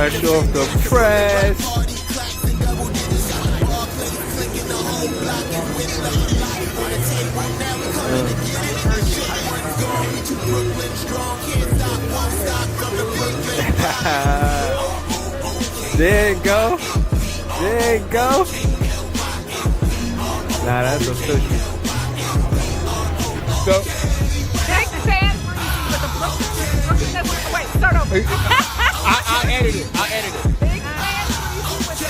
Fresh off the press. There it go. There it go. Nah, that's official. So, Big fan with the Brooklyn. Wait, start over. I'll edit it. Big fan with the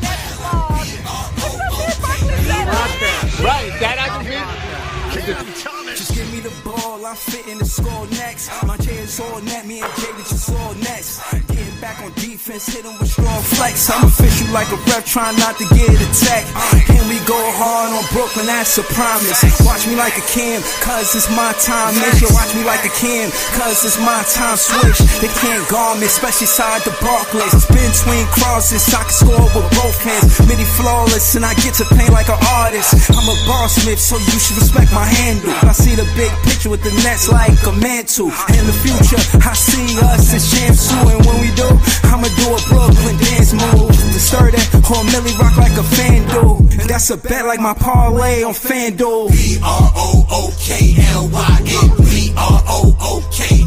Nets vlog. What's up there, Brooklyn? Right, that I can hear. Just give me the ball, I'm fitting the score next. My J is all net, me and Jay just all next. Getting back on defense, hit him with strong flex. I'm official like a ref, trying not to get attacked. And we go hard on Brooklyn, that's a promise. Watch me like a Cam, cause it's my time. Make sure watch me like a Cam, cause it's my time. Switch, they can't guard me, especially side the Barclays. Spin between crosses, I can score with both hands. Midi flawless, and I get to paint like an artist. I'm a boss smith, so you should respect my handle. I see the big picture with the Nets like a mantle. In the future, I see us as champs too. And when we do, I'ma do a Brooklyn dance move. To stir that whole Millie rock like a fan do. And that's a bet like my parlay on FanDuel. BROOKLYN. BROOKLYN. BROOKLYN.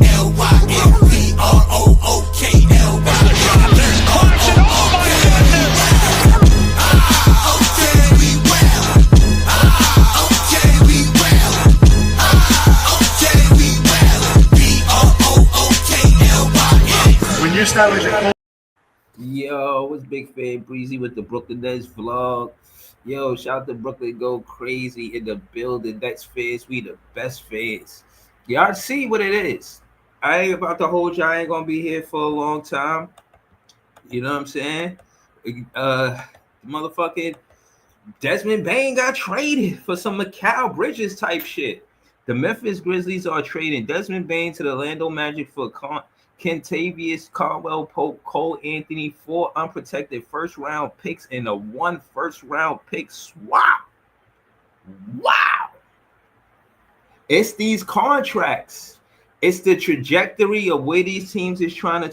There's caution. Oh my goodness. Yo, it's Big Fan Breezy with the Brooklyn Nets vlog. Yo, shout out to Brooklyn Go Crazy in the building. Nets fans, we the best fans. Y'all see what it is. I ain't about to hold y'all. I ain't gonna be here for a long time. You know what I'm saying? Motherfucking Desmond Bane got traded for some Mikal Bridges type shit. The Memphis Grizzlies are trading Desmond Bane to the Orlando Magic for Kentavious Caldwell Pope, Cole Anthony, 4 unprotected first-round picks, and a 1 first-round pick swap. Wow. It's these contracts. It's the trajectory of where these teams is trying to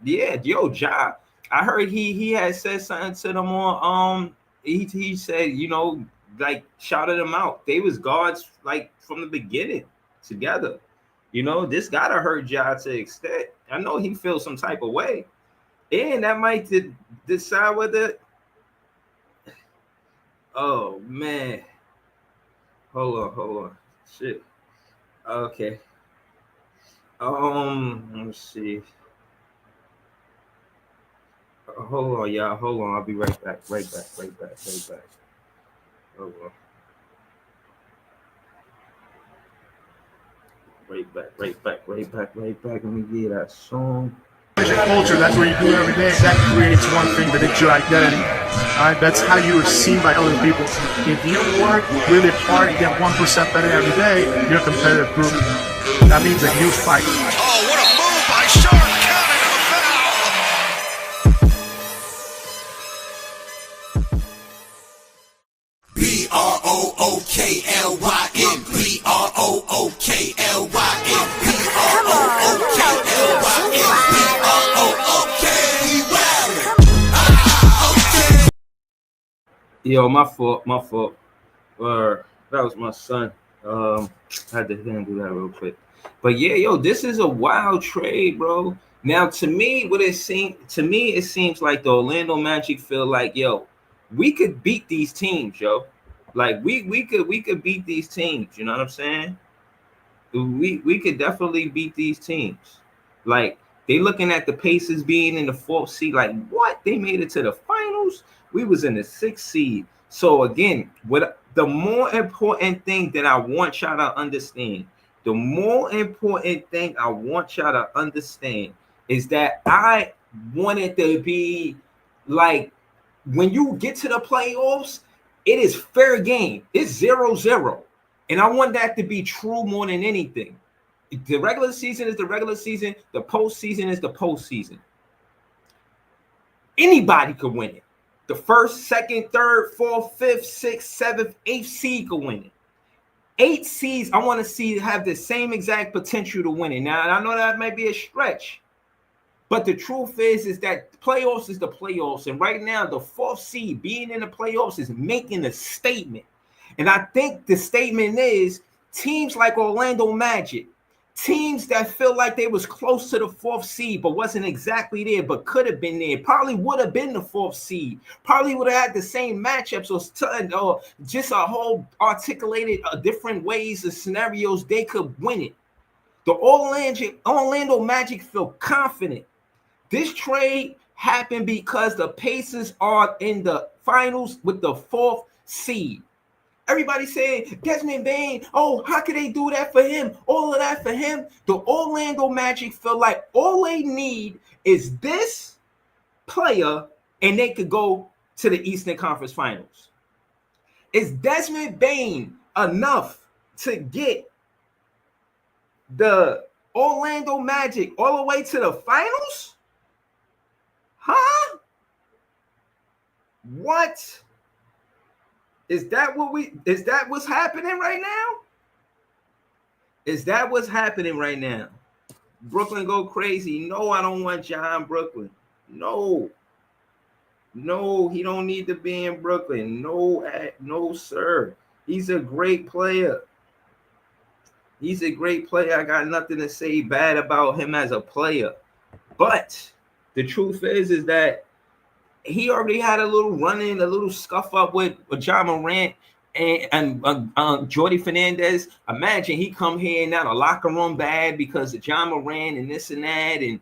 Ja. I heard he had said something to them on he said, you know, like shouted them out. They was guards like from the beginning together. You know, this gotta hurt Ja to an extent. I know he feels some type of way. And that might decide whether. Oh man. Hold on. Shit. Okay. Let me see. Hold on, y'all. Hold on. I'll be right back. Right back. Hold on. Right back. Let me get that song. Culture, that's what you do every day. That creates one thing, that it's your identity. Alright, that's how you are seen by other people. If you work really hard and get 1% better every day, you're a competitive group. That means that you fight. Oh, what a move by Sharp, counting a foul. BROOKLYN. BROOKLYN. Yo, my fault. That was my son. I had to handle that real quick. But yeah, yo, this is a wild trade, bro. Now, to me, it seems like the Orlando Magic feel like, yo, we could beat these teams, yo. Like we could beat these teams. You know what I'm saying? We could definitely beat these teams. Like they looking at the Pacers being in the 4th seed. Like what? They made it to the finals. We was in the 6th seed. So again, what the more important thing that I want y'all to understand, is that I want it to be like when you get to the playoffs, it is fair game. It's 0-0. And I want that to be true more than anything. The regular season is the regular season. The postseason is the postseason. Anybody could win it. The 1st, 2nd, 3rd, 4th, 5th, 6th, 7th, 8th seed could win it. 8 seeds, I want to see have the same exact potential to win it. Now, I know that might be a stretch, But the truth is that playoffs is the playoffs. And right now, the 4th seed being in the playoffs is making a statement. And I think the statement is teams like Orlando Magic, teams that feel like they was close to the 4th seed, but wasn't exactly there, but could have been there, probably would have been the 4th seed, probably would have had the same matchups or just a whole articulated different ways of scenarios they could win it. The Orlando Magic feel confident. This trade happened because the Pacers are in the finals with the 4th seed. Everybody saying Desmond Bane, oh, how could they do that for him? All of that for him. The Orlando Magic feel like all they need is this player and they could go to the Eastern Conference Finals. Is Desmond Bane enough to get the Orlando Magic all the way to the finals? Huh? What? Is that what's happening right now? Is that what's happening right now? Brooklyn go crazy. No, I don't want John Brooklyn. No, he don't need to be in Brooklyn. No, sir. He's a great player. I got nothing to say bad about him as a player. But the truth is that he already had a little run-in, a little scuff up with John Morant and Jordy Fernandez. Imagine he come here and now the locker room bad because of John Morant and this and that, and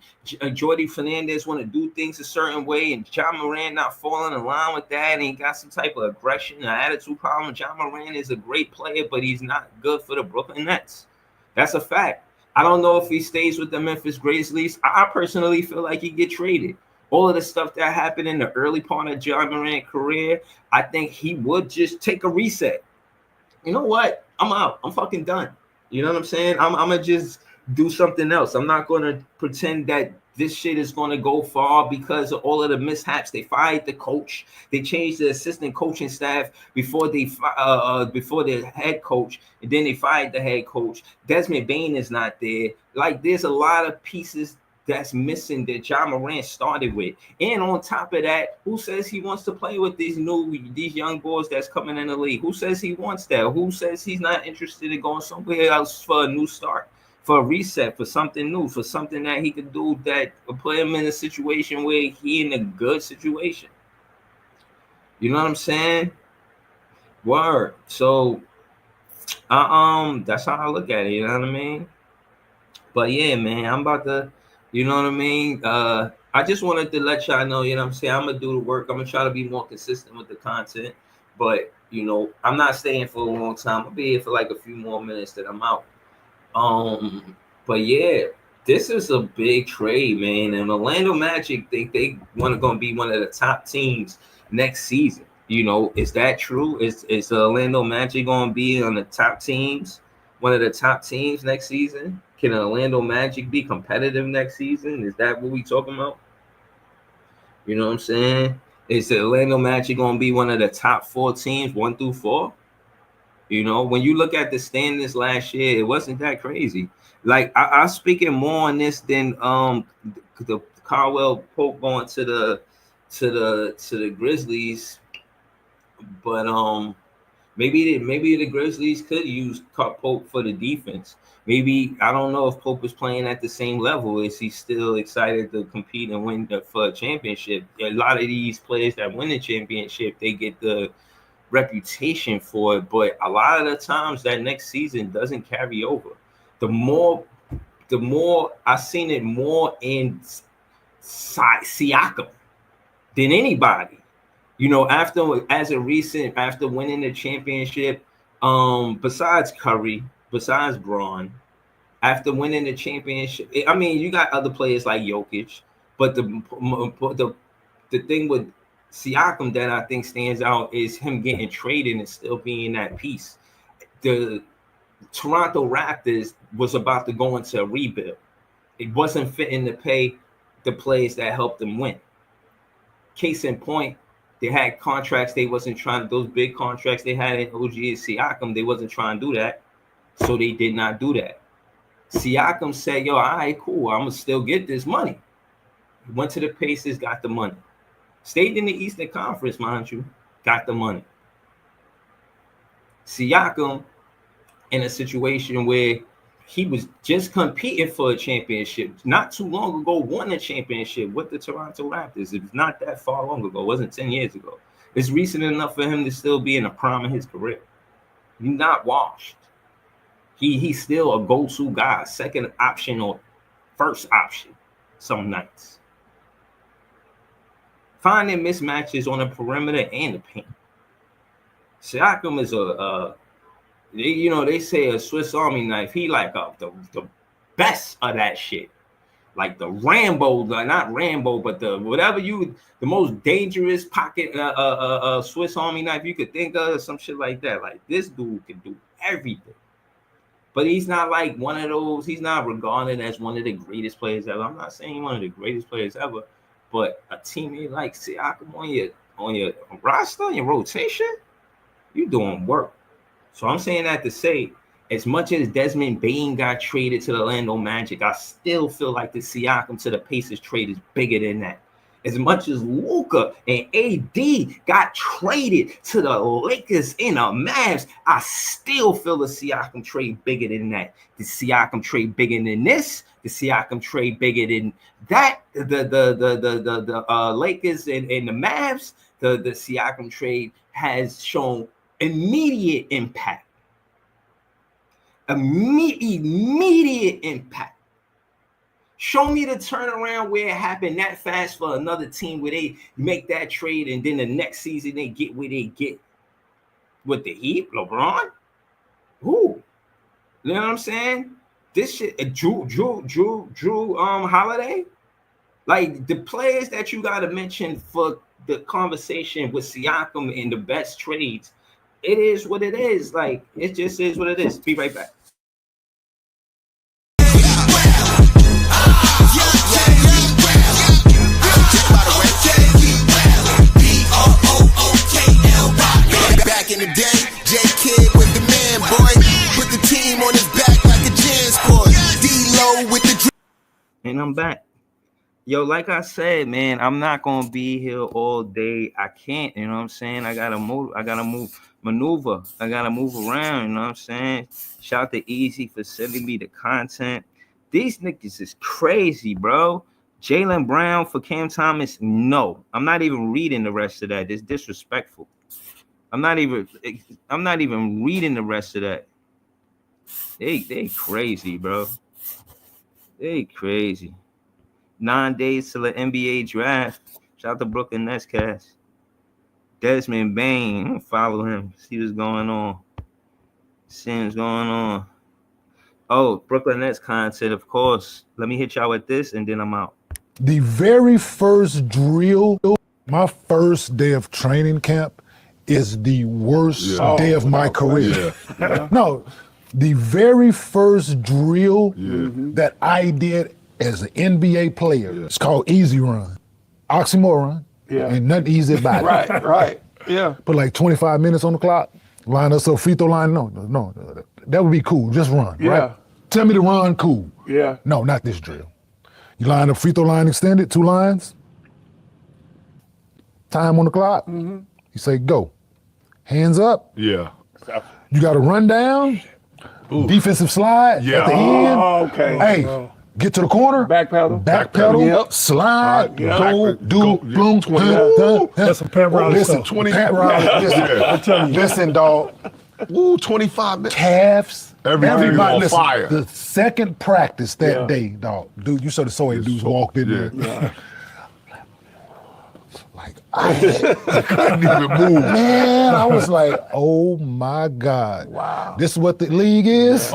Jordy Fernandez want to do things a certain way, and John Morant not falling in line with that, and he got some type of aggression, an attitude problem. John Morant is a great player, but he's not good for the Brooklyn Nets. That's a fact. I don't know if he stays with the Memphis Grizzlies. I personally feel like he get traded. All of the stuff that happened in the early part of John Morant's career, I think he would just take a reset. You know what? I'm out. I'm fucking done. You know what I'm saying? I'm going to just do something else. I'm not going to pretend that this shit is going to go far because of all of the mishaps. They fired the coach. They changed the assistant coaching staff before the head coach, and then they fired the head coach. Desmond Bane is not there. Like, there's a lot of pieces that's missing that John Morant started with. And on top of that, who says he wants to play with these young boys that's coming in the league? Who says he wants that? Who says he's not interested in going somewhere else for a new start, for a reset, for something new, for something that he could do that will put him in a situation where he in a good situation? You know what I'm saying? Word. So that's how I look at it, you know what I mean? But yeah, man, I'm about to, you know what I mean? I just wanted to let y'all know, you know what I'm saying? I'm going to do the work. I'm going to try to be more consistent with the content. But, you know, I'm not staying for a long time. I'll be here for like a few more minutes that I'm out. But yeah, this is a big trade, man. And Orlando Magic, they want to go and be one of the top teams next season. You know, is that true? Is the Orlando Magic going to be on the top teams, one of the top teams next season? Can Orlando Magic be competitive next season? Is that what we talking about? You know what I'm saying? Is the Orlando Magic going to be one of the top 4 teams, 1 through 4? You know, when you look at the standings last year, it wasn't that crazy. Like, I'm speaking more on this than the Caldwell Pope going to the Grizzlies, but maybe the Grizzlies could use Pope for the defense. Maybe, I don't know if Pope is playing at the same level. Is he still excited to compete and win for a championship? A lot of these players that win the championship, they get the reputation for it, but a lot of the times that next season doesn't carry over. The more I've seen it more in Siakam than anybody. You know, after winning the championship, besides Curry, besides Braun, after winning the championship, I mean, you got other players like Jokic, but the thing with Siakam that I think stands out is him getting traded and still being that piece. The Toronto Raptors was about to go into a rebuild. It wasn't fitting to pay the players that helped them win. Case in point, they had contracts they wasn't trying, those big contracts they had in OG and Siakam, they wasn't trying to do that. So they did not do that. Siakam said, yo, all right, cool, I'm going to still get this money. Went to the Pacers, got the money. Stayed in the Eastern Conference, mind you, got the money. Siakam in a situation where he was just competing for a championship. Not too long ago, won a championship with the Toronto Raptors. It was not that far long ago. It wasn't 10 years ago. It's recent enough for him to still be in the prime of his career. He's not washed. He's still a go-to guy, second option or first option some nights. Finding mismatches on the perimeter and the paint. Siakam is they say a Swiss Army knife. He like the best of that shit. Like the Rambo, not Rambo, but the most dangerous pocket Swiss Army knife you could think of, some shit like that. Like this dude can do everything. But he's not like one of those. He's not regarded as one of the greatest players ever. I'm not saying one of the greatest players ever, but a teammate like Siakam on your roster, your rotation, you doing work. So I'm saying that to say, as much as Desmond Bane got traded to the Orlando Magic, I still feel like the Siakam to the Pacers trade is bigger than that. As much as Luka and AD got traded to the Lakers and the Mavs, I still feel the Siakam trade bigger than that. The Siakam trade bigger than this. The Siakam trade bigger than that. The Lakers and the Mavs. The Siakam trade has shown immediate impact. Immediate impact. Show me the turnaround where it happened that fast for another team where they make that trade and then the next season they get where they get with the Heat, LeBron. Who? You know what I'm saying? This shit, Drew Holiday. Like the players that you gotta mention for the conversation with Siakam in the best trades. It is what it is. Like it just is what it is. Be right back. Back in the day, J Kid with the man, boy. Put the team on his back like a jazz chord. D-Lo with the. And I'm back. Yo, like I said, man, I'm not gonna be here all day. I can't, you know what I'm saying? I gotta maneuver. I gotta move around, you know what I'm saying? Shout out to Easy for sending me the content. These niggas is crazy, bro. Jaylen Brown for Cam Thomas. No, I'm not even reading the rest of that. It's disrespectful. I'm not even reading the rest of that. They crazy, bro. They crazy. 9 days till the NBA draft. Shout out to Brooklyn Nets cast. Desmond Bane. Follow him. See what's going on. See what's going on. Oh, Brooklyn Nets content, of course. Let me hit y'all with this and then I'm out. The very first drill, my first day of training camp is the worst day of my career. Yeah. No, the very first drill that I did as an NBA player, it's called Easy Run. Oxymoron, and nothing easy about it. Right, yeah. Put like 25 minutes on the clock, line us up, free throw line, no, that would be cool, just run, right? Tell me to run, cool. Yeah. No, not this drill. You line up, free throw line extended, 2 lines, time on the clock, you say go. Hands up. Yeah. You got to run down, defensive slide at the end. Oh, okay. Hey, get to the corner. Back pedal. Yep. Slide. Yep. Boom. That's some Pat Riley listen, stuff. 20. Pat Riley. Listen, dog. Ooh, 25 minutes. Calves. Everybody on listen, fire. The second practice that day, dog. Dude, you should have saw dudes walked in there. Yeah. Like, I couldn't even move. Man, I was like, oh my God. Wow. This is what the league is?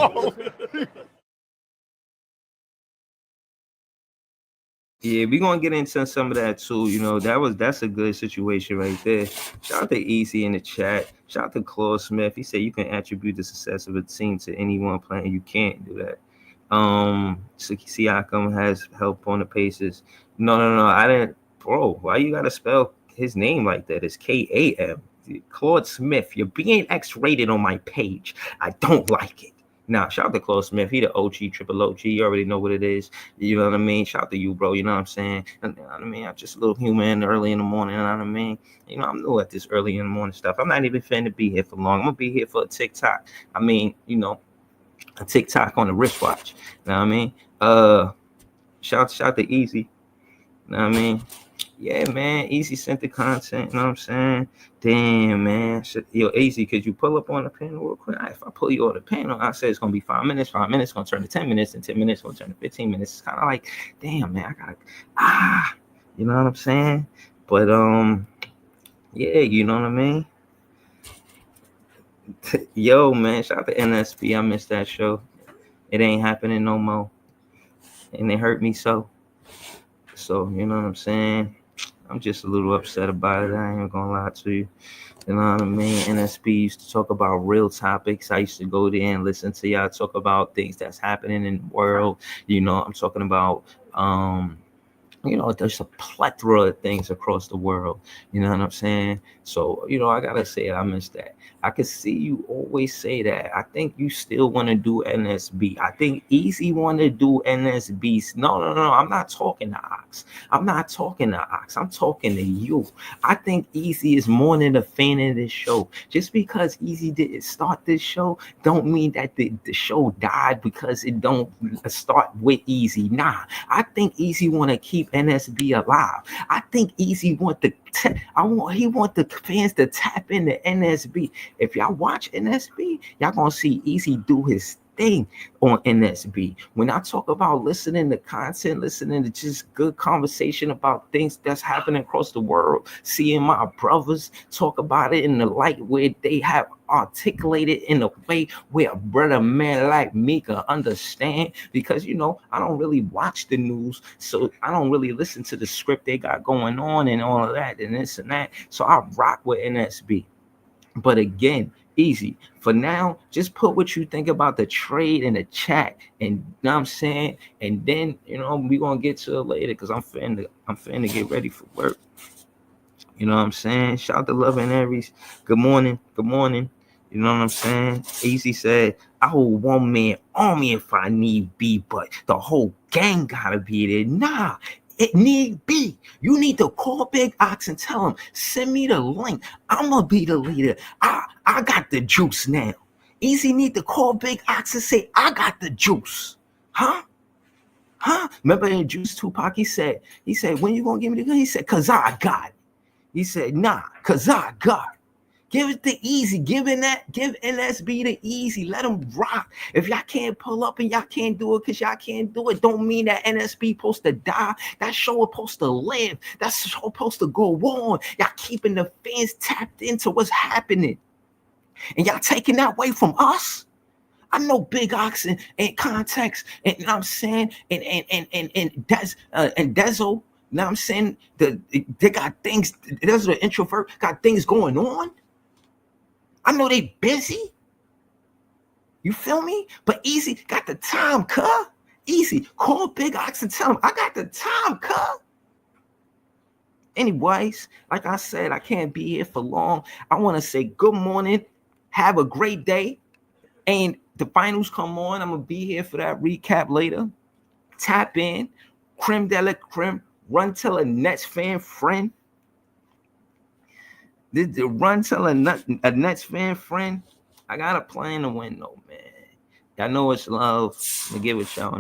Yeah, we're gonna get into some of that too. You know, that's a good situation right there. Shout out to Easy in the chat. Shout out to Claude Smith. He said you can attribute the success of a team to anyone playing. You can't do that. Siakam has help on the Pacers. No. I didn't. Bro, why you gotta spell his name like that? It's Kam. Claude Smith. You're being X-rated on my page. I don't like it. Nah, shout out to Claude Smith. He the OG, triple OG. You already know what it is. You know what I mean? Shout out to you, bro. You know what I'm saying? You know what I mean? I'm just a little human early in the morning. You know what I mean? You know, I'm new at this early in the morning stuff. I'm not even finna be here for long. I'm gonna be here for a TikTok. I mean, you know, a TikTok on the wristwatch. You know what I mean? Shout to Easy. You know what I mean? Yeah, man. Easy sent the content. You know what I'm saying? Damn, man. Yo, Easy, could you pull up on the panel real quick? If I pull you on the panel, I say it's going to be 5 minutes. 5 minutes going to turn to 10 minutes, and 10 minutes going to turn to 15 minutes. It's kind of like, damn, man, I got to, you know what I'm saying? But, yeah, you know what I mean? Yo, man, shout out to NSP. I missed that show. It ain't happening no more. And it hurt me so. So, you know what I'm saying? I'm just a little upset about it. I ain't gonna lie to you. You know what I mean? NSP used to talk about real topics. I used to go there and listen to y'all talk about things that's happening in the world. You know, I'm talking about, you know, there's a plethora of things across the world. You know what I'm saying? So, you know, I gotta say I miss that. I can see you always say that. I think you still want to do NSB. I think Easy want to do NSB. No. I'm not talking to Ox. I'm talking to you. I think Easy is more than a fan of this show. Just because Easy didn't start this show, don't mean that the show died because it don't start with Easy. Nah, I think Easy want to keep NSB alive. I think Easy want the fans to tap into NSB. If y'all watch NSB, y'all gonna see Easy do his thing on NSB. When I talk about listening to content, listening to just good conversation about things that's happening across the world, seeing my brothers talk about it in the light where they have articulated in a way where a brother man like me can understand, because you know I don't really watch the news, so I don't really listen to the script they got going on and all of that and this and that. So I rock with NSB. But again, Easy, for now, just put what you think about the trade in the chat, and you know what I'm saying, and then you know we're gonna get to it later because I'm finna get ready for work. You know what I'm saying? Shout out to Love and Aries. Good morning. You know what I'm saying? Easy said, I hold one man army if I need be, but the whole gang gotta be there. Nah, it need be. You need to call Big Ox and tell him, send me the link. I'ma be the leader. I got the juice now. Easy need to call Big Ox and say, I got the juice. Huh? Remember in Juice Tupac, he said, when you gonna give me the gun? He said, cause I got it. He said, nah, cause I got it. Give it to Easy. Give NSB the Easy. Let them rock. If y'all can't pull up and y'all can't do it because y'all can't do it, don't mean that NSB supposed to die. That show is supposed to live. That show supposed to go on. Y'all keeping the fans tapped into what's happening. And y'all taking that away from us. I know Big Ox and Context, and you know what I'm saying, and Dezo. You know what I'm saying? They got things. There's an introvert got things going on. I know they busy. You feel me? But Easy got the time, cuh. Easy, call Big Ox and tell him I got the time, cuh. Anyways, like I said, I can't be here for long. I want to say good morning. Have a great day. And the finals come on. I'm going to be here for that recap later. Tap in. Creme de la creme. Run tell a Nets fan friend. The run tell a Nets fan friend. I got a plan to win though, man. Y'all know it's love. I'm gonna give it y'all.